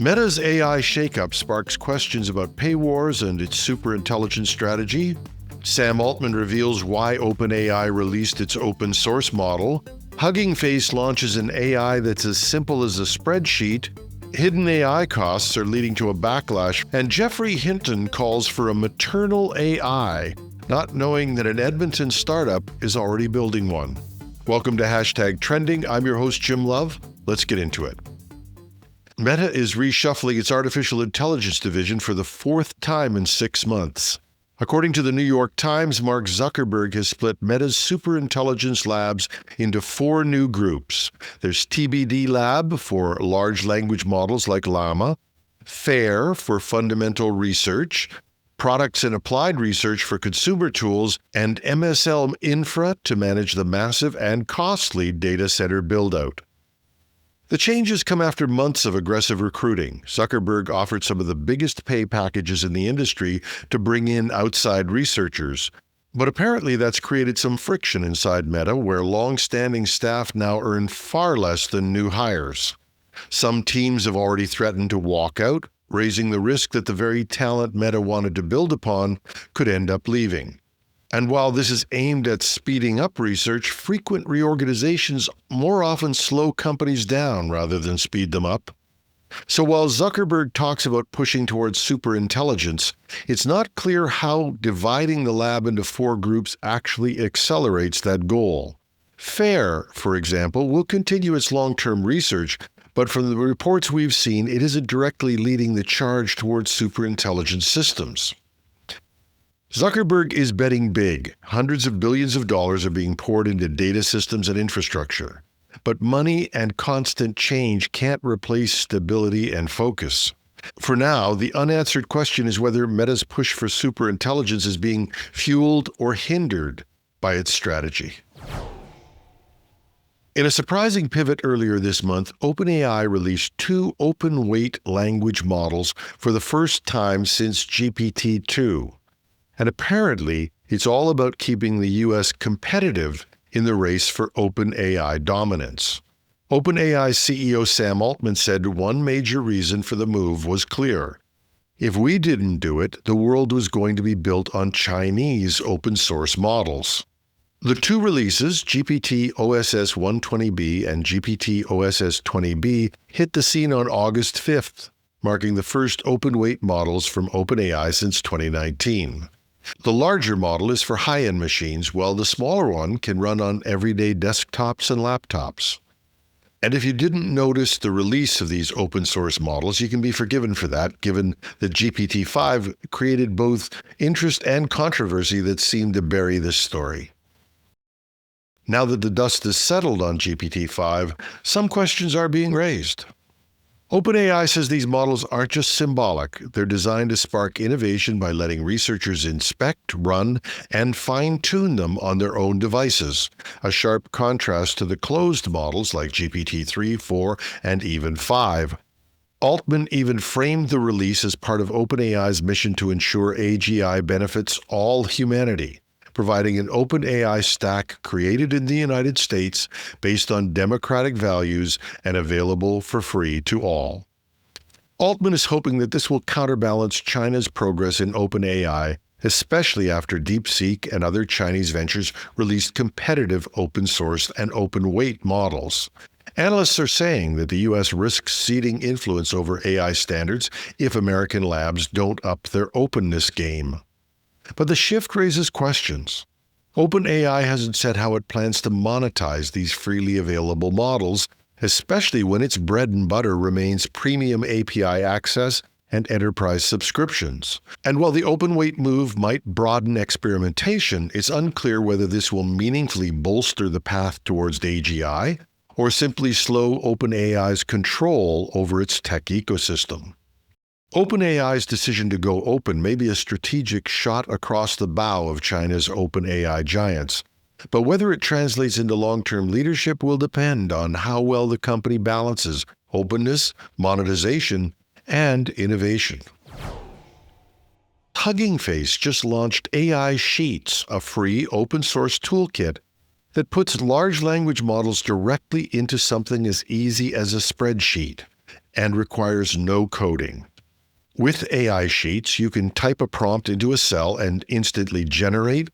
Meta's AI shakeup sparks questions about pay wars and its superintelligence strategy. Sam Altman reveals why OpenAI released its open source model. Hugging Face launches an AI that's as simple as a spreadsheet. Hidden AI costs are leading to a backlash. And Geoffrey Hinton calls for a maternal AI, not knowing that an Edmonton startup is already building one. Welcome to #Trending. I'm your host, Jim Love. Let's get into it. Meta is reshuffling its artificial intelligence division for the fourth time in 6 months. According to the New York Times, Mark Zuckerberg has split Meta's superintelligence labs into 4 new groups. There's TBD Lab for large language models like Llama, FAIR for fundamental research, Products and Applied Research for consumer tools, and MSL Infra to manage the massive and costly data center build-out. The changes come after months of aggressive recruiting. Zuckerberg offered some of the biggest pay packages in the industry to bring in outside researchers. But apparently that's created some friction inside Meta, where long-standing staff now earn far less than new hires. Some teams have already threatened to walk out, raising the risk that the very talent Meta wanted to build upon could end up leaving. And while this is aimed at speeding up research, frequent reorganizations more often slow companies down rather than speed them up. So while Zuckerberg talks about pushing towards superintelligence, it's not clear how dividing the lab into 4 groups actually accelerates that goal. FAIR, for example, will continue its long-term research, but from the reports we've seen, it isn't directly leading the charge towards superintelligence systems. Zuckerberg is betting big. Hundreds of billions of dollars are being poured into data systems and infrastructure. But money and constant change can't replace stability and focus. For now, the unanswered question is whether Meta's push for superintelligence is being fueled or hindered by its strategy. In a surprising pivot earlier this month, OpenAI released 2 open-weight language models for the first time since GPT-2. And apparently, it's all about keeping the U.S. competitive in the race for OpenAI dominance. OpenAI CEO Sam Altman said one major reason for the move was clear. If we didn't do it, the world was going to be built on Chinese open-source models. The 2 releases, GPT-OSS 120B and GPT-OSS 20B, hit the scene on August 5th, marking the first open-weight models from OpenAI since 2019. The larger model is for high-end machines, while the smaller one can run on everyday desktops and laptops. And if you didn't notice the release of these open-source models, you can be forgiven for that, given that GPT-5 created both interest and controversy that seemed to bury this story. Now that the dust has settled on GPT-5, some questions are being raised. OpenAI says these models aren't just symbolic. They're designed to spark innovation by letting researchers inspect, run, and fine-tune them on their own devices, a sharp contrast to the closed models like GPT-3, 4, and even 5. Altman even framed the release as part of OpenAI's mission to ensure AGI benefits all humanity, providing an open AI stack created in the United States based on democratic values and available for free to all. Altman is hoping that this will counterbalance China's progress in open AI, especially after DeepSeek and other Chinese ventures released competitive open-source and open-weight models. Analysts are saying that the U.S. risks ceding influence over AI standards if American labs don't up their openness game. But the shift raises questions. OpenAI hasn't said how it plans to monetize these freely available models, especially when its bread and butter remains premium API access and enterprise subscriptions. And while the open-weight move might broaden experimentation, it's unclear whether this will meaningfully bolster the path towards AGI or simply slow OpenAI's control over its tech ecosystem. OpenAI's decision to go open may be a strategic shot across the bow of China's open AI giants, but whether it translates into long-term leadership will depend on how well the company balances openness, monetization, and innovation. Hugging Face just launched AI Sheets, a free open-source toolkit that puts large language models directly into something as easy as a spreadsheet. and requires no coding. With AI Sheets, you can type a prompt into a cell and instantly generate,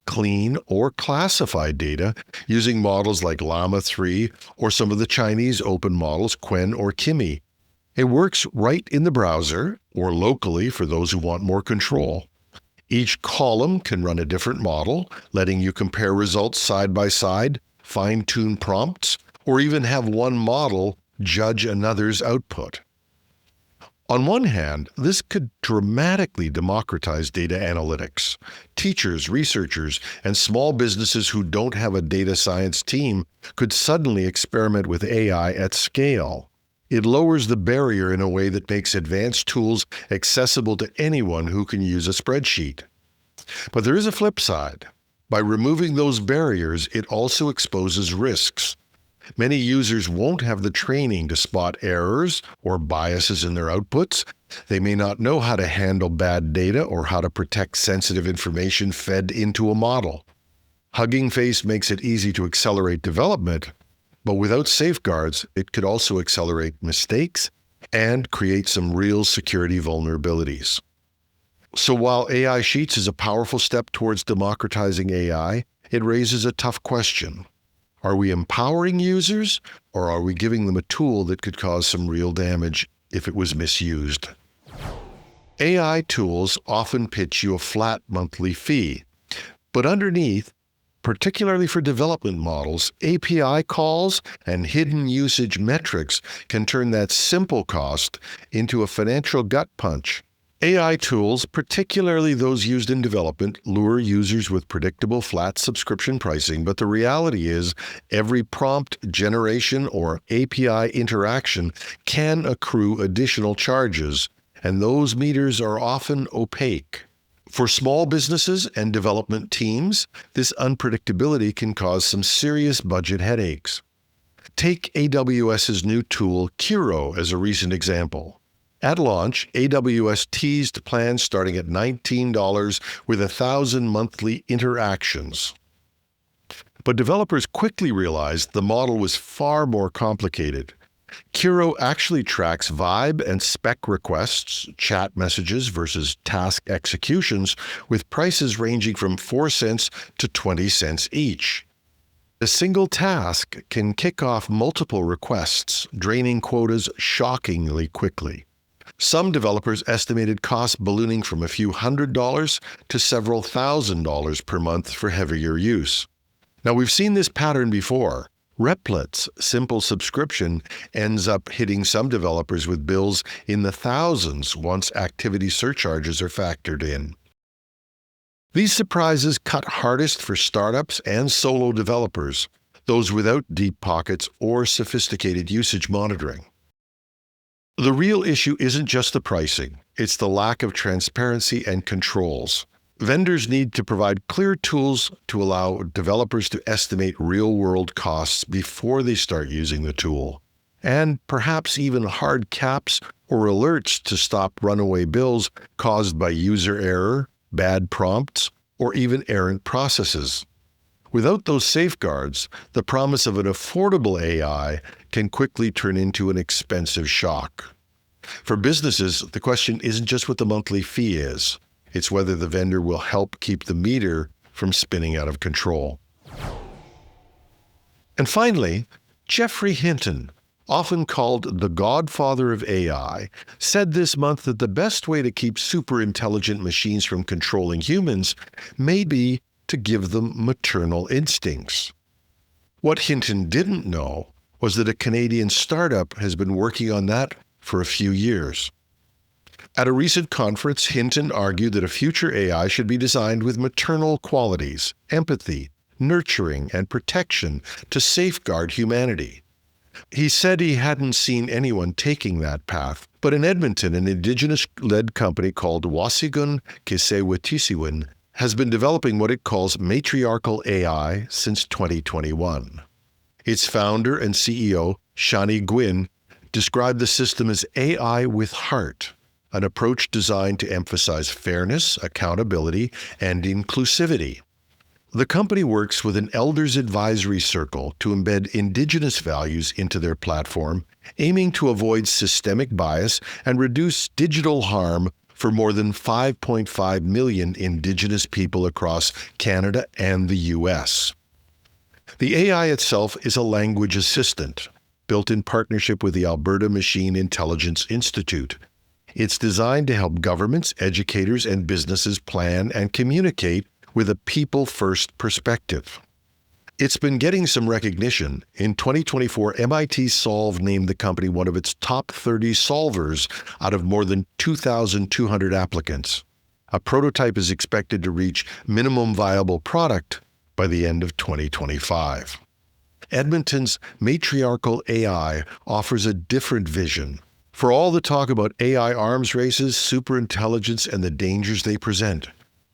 clean, or classify data using models like Llama 3 or some of the Chinese open models, Qwen or Kimi. It works right in the browser or locally for those who want more control. Each column can run a different model, letting you compare results side by side, fine-tune prompts, or even have one model judge another's output. On one hand, this could dramatically democratize data analytics. Teachers, researchers, and small businesses who don't have a data science team could suddenly experiment with AI at scale. It lowers the barrier in a way that makes advanced tools accessible to anyone who can use a spreadsheet. But there is a flip side. By removing those barriers, it also exposes risks. Many users won't have the training to spot errors or biases in their outputs. They may not know how to handle bad data or how to protect sensitive information fed into a model. Hugging Face makes it easy to accelerate development, but without safeguards, it could also accelerate mistakes and create some real security vulnerabilities. So while AI Sheets is a powerful step towards democratizing AI, it raises a tough question. Are we empowering users, or are we giving them a tool that could cause some real damage if it was misused? AI tools often pitch you a flat monthly fee, but underneath, particularly for development models, API calls and hidden usage metrics can turn that simple cost into a financial gut punch. AI tools, particularly those used in development, lure users with predictable flat subscription pricing, but the reality is every prompt generation or API interaction can accrue additional charges, and those meters are often opaque. For small businesses and development teams, this unpredictability can cause some serious budget headaches. Take AWS's new tool, Kiro, as a recent example. At launch, AWS teased plans starting at $19 with 1,000 monthly interactions. But developers quickly realized the model was far more complicated. Kiro actually tracks vibe and spec requests, chat messages versus task executions, with prices ranging from 4 cents to 20 cents each. A single task can kick off multiple requests, draining quotas shockingly quickly. Some developers estimated costs ballooning from a few $100s to several $1,000s per month for heavier use. Now, we've seen this pattern before. Replic's simple subscription ends up hitting some developers with bills in the thousands once activity surcharges are factored in. These surprises cut hardest for startups and solo developers, those without deep pockets or sophisticated usage monitoring. The real issue isn't just the pricing, it's the lack of transparency and controls. Vendors need to provide clear tools to allow developers to estimate real-world costs before they start using the tool, and perhaps even hard caps or alerts to stop runaway bills caused by user error, bad prompts, or even errant processes. Without those safeguards, the promise of an affordable AI can quickly turn into an expensive shock. For businesses, the question isn't just what the monthly fee is. It's whether the vendor will help keep the meter from spinning out of control. And finally, Geoffrey Hinton, often called the godfather of AI, said this month that the best way to keep super intelligent machines from controlling humans may be to give them maternal instincts. What Hinton didn't know was that a Canadian startup has been working on that for a few years. At a recent conference, Hinton argued that a future AI should be designed with maternal qualities, empathy, nurturing, and protection to safeguard humanity. He said he hadn't seen anyone taking that path, but in Edmonton, an indigenous-led company called Wasigun Kisewetisiwin has been developing what it calls matriarchal AI since 2021. Its founder and CEO, Shani Gwynn, described the system as AI with heart, an approach designed to emphasize fairness, accountability, and inclusivity. The company works with an elders advisory circle to embed indigenous values into their platform, aiming to avoid systemic bias and reduce digital harm for more than 5.5 million indigenous people across Canada and the U.S. The AI itself is a language assistant, built in partnership with the Alberta Machine Intelligence Institute. It's designed to help governments, educators, and businesses plan and communicate with a people-first perspective. It's been getting some recognition. In 2024, MIT Solve named the company one of its top 30 solvers out of more than 2,200 applicants. A prototype is expected to reach minimum viable product by the end of 2025. Edmonton's matriarchal AI offers a different vision. For all the talk about AI arms races, superintelligence, and the dangers they present,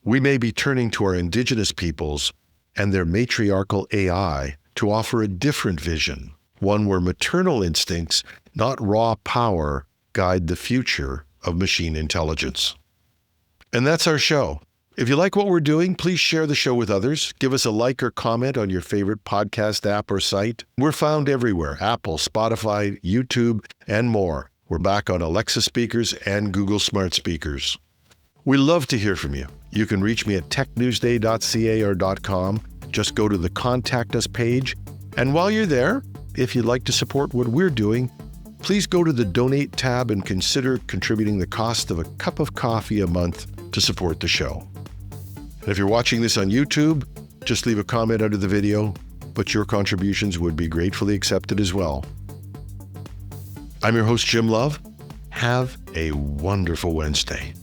we may be turning to our indigenous peoples and their matriarchal AI to offer a different vision, one where maternal instincts, not raw power, guide the future of machine intelligence. And that's our show. If you like what we're doing, please share the show with others. Give us a like or comment on your favorite podcast app or site. We're found everywhere: Apple, Spotify, YouTube, and more. We're back on Alexa speakers and Google Smart Speakers. We love to hear from you. You can reach me at technewsday.ca or .com. Just go to the Contact Us page. And while you're there, if you'd like to support what we're doing, please go to the Donate tab and consider contributing the cost of a cup of coffee a month to support the show. And if you're watching this on YouTube, just leave a comment under the video, but your contributions would be gratefully accepted as well. I'm your host, Jim Love. Have a wonderful Wednesday.